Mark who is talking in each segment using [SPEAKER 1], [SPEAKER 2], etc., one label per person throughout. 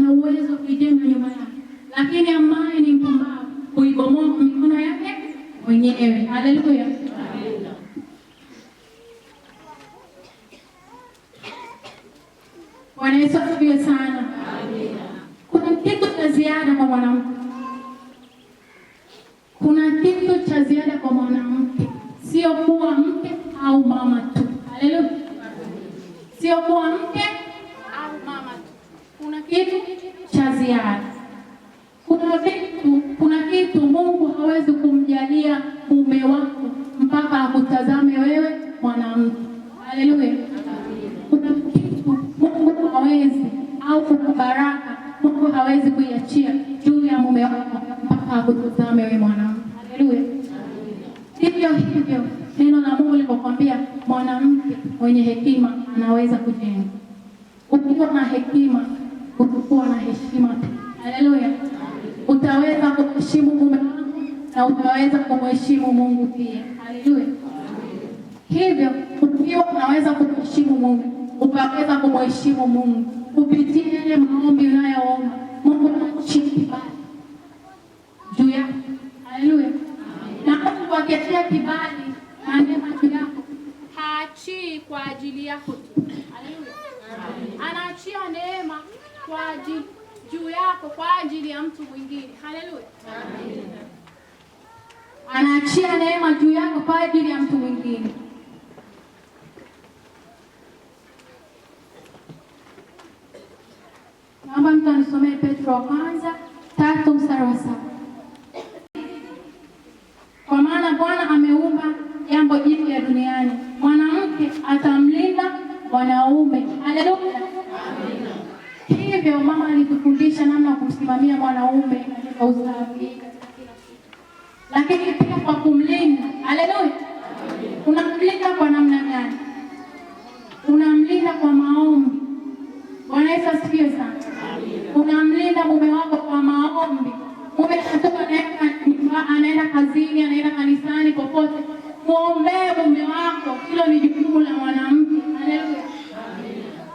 [SPEAKER 1] ana uwezo wa kujenga nyumba yake, lakini ambaye ni mpumbavu kuibomoa mikono yake mwenyewe. Haleluya. Bwana Yesu asifiwe sana. Amina. Kuna kitu cha ziada kwa mwanamke. Kuna kitu cha ziada kwa mwanamke. Sio kuwa mke au mama tu. Haleluya. Sio kuwa mke au mama tu. Kuna kitu cha ziada. Kuna kitu Mungu hawezi kumjalia mume wako mpaka akutazame wewe mwanamke. Haleluya. Kuna kitu Mungu hawezi, au kuna baraka Mungu hawezi kuiachia juu ya mume wako mpaka akutazame wewe mwanamke. Haleluya. Hivyo neno la Mungu linakwambia mwanamke mwenye hekima anaweza kujenga. Ukiwa na hekima utakuwa na heshima. Haleluya. Utaweza kumheshimu mume wako na utaweza kumheshimu Mungu pia. Haleluya. Hivyo ukiwa unaweza kumheshimu Mungu, utaweza kumheshimu Mungu kupitia ile maombi unayoomba. Mungu anakuachia kibali juu yako. Haleluya. Na Mungu akiachia kibali na neema juu yako, haachii kwa ajili yako tu. Haleluya. Anaachia neema kwa ajili juu yako kwa ajili ya mtu mwingine. Haleluya. Anaachia neema juu yako kwa ajili ya mtu mwingine. Naomba mtu anisomee Petro wa kwanza 3:7. Kwa maana Bwana ameumba jambo jipya duniani, mwanamke atamlinda mwanaume. Haleluya. Hivyo mama alitufundisha namna ya kumsimamia mwanaume katika usafi, katika kila kitu. Lakini pia kwa kumlinda. Haleluya. Unamlinda kwa namna gani? Unamlinda kwa maombi. Bwana Yesu asifiwe sana. Unamlinda mume wako kwa maombi. Mume anatoka anaenda kazini, anaenda kanisani, popote, muombee mume wako. Hilo ni jukumu la mwanamke. Haleluya.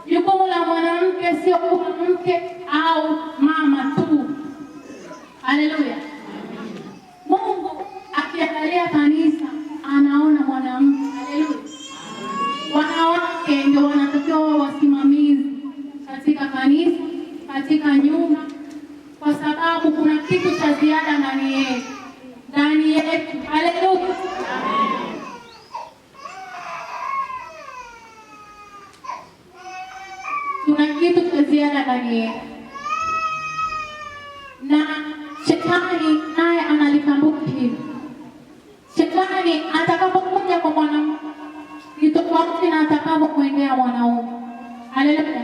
[SPEAKER 1] Jukumu la mwanamke sio kuwa mke au mama tu. Haleluya. Mungu akiangalia kanisa anaona mwanamke. Haleluya. Wanawake ndio wanatakiwa wasimamizi katika kanisa, katika nyumba, kwa sababu kuna kitu cha ziada ndani yetu. Haleluya. Kuna kitu cha ziada ndani yetu. Na shetani naye analitambua hili. Shetani atakapokuja kwa mwanamke ni tofauti na atakapokuendea mwanaume. Haleluya.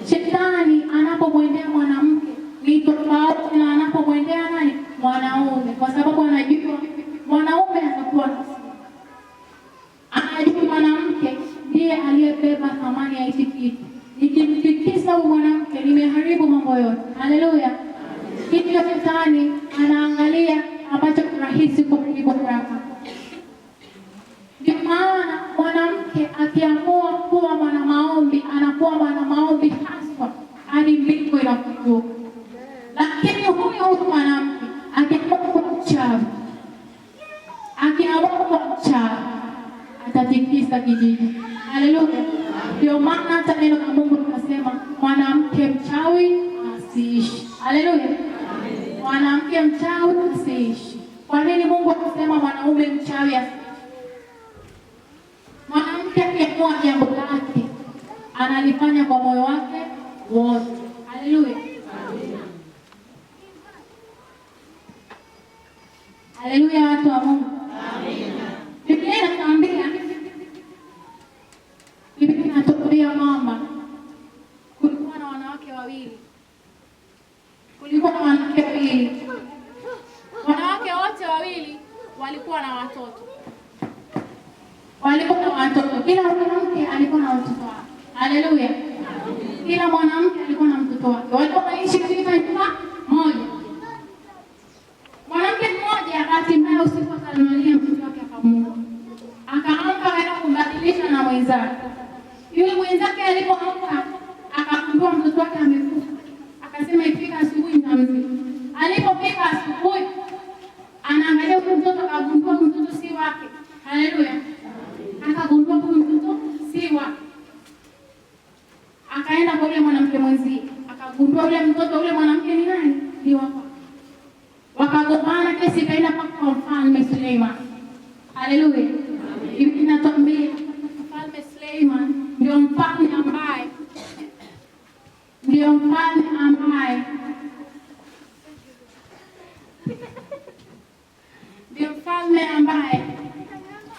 [SPEAKER 1] Shetani anapomwendea mwanamke ni tofauti na anapomwendea nani? Mwanaume, kwa sababu anajua mwanaume atakuwa na siri. Anajua mwanamke ndiye aliyebeba thamani ya hichi kitu. Nikimtikisa huyu mwanamke nimeharibu mambo yote. Haleluya. Hivyo shetani anaangalia ambacho rahisi kuharibu haraka. Ndio maana mwanamke akiamua kuwa mwana maombi, anakuwa mwana maombi haswa hadi mbingu inafunguka. Lakini huyu mwanamke akiamua kuwa mchawi, atatikisa kijiji. Haleluya. Ndio maana hata neno la Mungu linasema mwanamke mchawi asiishi. Haleluya. Mwanamke mchawi asiishi. Kwa nini Mungu akasema mwanaume mchawi asiishi? Mwanamke akiamua jambo lake analifanya kwa moyo wake wote. Haleluya. Haleluya, watu wa Mungu. Amina. Biblia inatuambia kwamba kulikuwa na wanawake wawili. Wanawake wote wawili walikuwa na watoto. Kila mwanamke alikuwa na watoto wake. Haleluya. Kila mwanamke alikuwa na mtoto wake. Walikuwa wanaishi katika nyumba moja. Mwanamke mmoja hatimaye usiku akalalia mtoto wake akamuua. Akaamka akaenda kumbadilisha na mwenzake. Yule mwenzake alipoamka akagundua mtoto wake amekufa. Akasema mjamzito. Alipofika asubuhi, anaangalia huyu mtoto, akagundua mtoto si wake. Haleluya. Akagundua huyu mtoto si wake. Akaenda kwa yule mwanamke mwenzie, akagundua yule mtoto yule mwanamke ni nani? Ni wake. Wakagombana, kesi ikaenda kwa Mfalme Suleiman. Haleluya. Biblia inatuambia Mfalme Suleiman ndio mfalme ambaye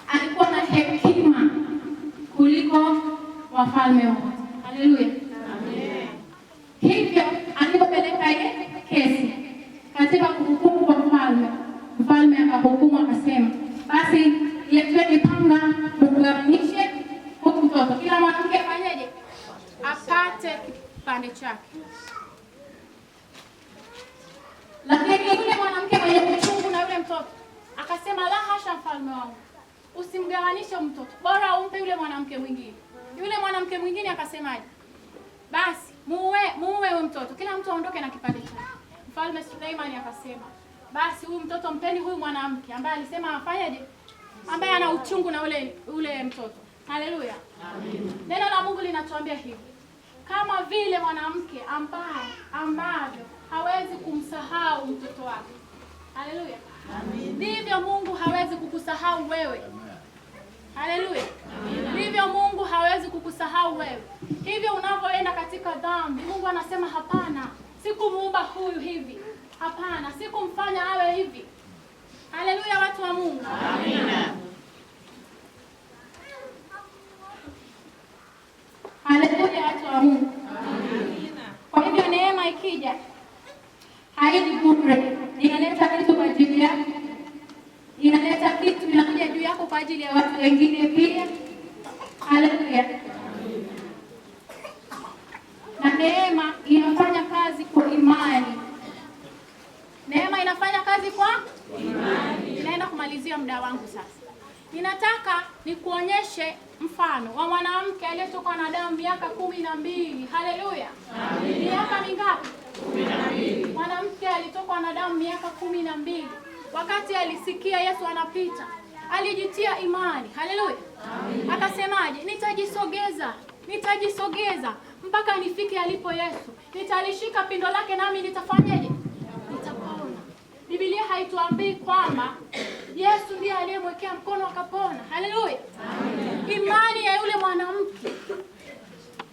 [SPEAKER 1] alikuwa na hekima kuliko wafalme wote. Haleluya. Amen. Hivyo alipopeleka ile kesi katika kuhukumu kwa mfalme akahukumu akasema, basi leteni panga mgawanyishe huyu mtoto. Kila mwanamke afanyeje? Apate kipande chake. Lakini yule mwanamke mwenye uchungu na yule mtoto akasema, la hasha, mfalme wangu, usimgawanishe mtoto, bora umpe yule mwanamke mwingine. Yule mwanamke mwingine akasemaje? Basi muue huyo mtoto, kila mtu aondoke na kipande chake. Mfalme Suleiman akasema, basi huyu mtoto mpeni huyu mwanamke ambaye alisema afanyeje, ambaye ana uchungu na ule mtoto. Haleluya. Amen. Neno la Mungu linatuambia hivi, kama vile mwanamke ambavyo hawezi kumsahau mtoto wake. Haleluya. Amen. Ndivyo Mungu hawezi kukusahau wewe. Haleluya. Ndivyo Mungu hawezi kukusahau wewe. Hivyo unapoenda katika dhambi, Mungu anasema hapana, sikumuumba huyu hivi. Hapana, sikumfanya awe hivi. Haleluya, watu wa Mungu. Amina. Haleluya, watu wa Mungu. Amina. Kwa hivyo neema ikija haiji bure. Inaleta kitu kwa ajili yako. Inaleta kitu inakuja juu yako kwa ajili ya watu wengine pia. Haleluya. Na neema inafanya kazi kwa imani. Neema inafanya kazi kwa imani. Ninaenda kumalizia muda wangu sasa. Ninataka nikuonyeshe mfano wa mwanamke aliyetokwa na damu miaka 12. Haleluya. Miaka mingapi? 12. Mwanamke alitokwa na damu miaka 12. Wakati alisikia Yesu anapita, alijitia imani. Haleluya. Akasemaje? Nitajisogeza mpaka nifike alipo Yesu. Nitalishika pindo lake nami nitafanyaje? Nitapona. Biblia haituambii kwamba Yesu ndiye aliyemwekea mkono akapona. Haleluya. Imani ya yule mwanamke.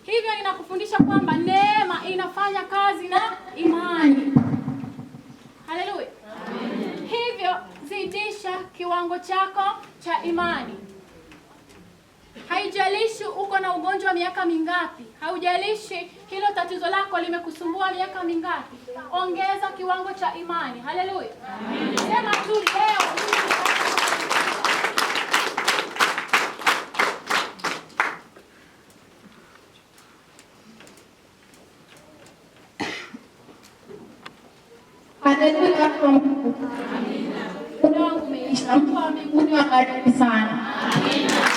[SPEAKER 1] Hivyo inakufundisha kwamba neema inafanya kazi na imani. Haleluya. Hivyo zidisha kiwango chako cha imani. Haijalishi uko na ugonjwa miaka mingapi, haujalishi hilo tatizo lako limekusumbua miaka mingapi, ongeza kiwango cha imani. Haleluya. Sema tu leo. Haleluya. Amina. Mungu umeisha. Mungu wa mbinguni awabariki sana. Amina.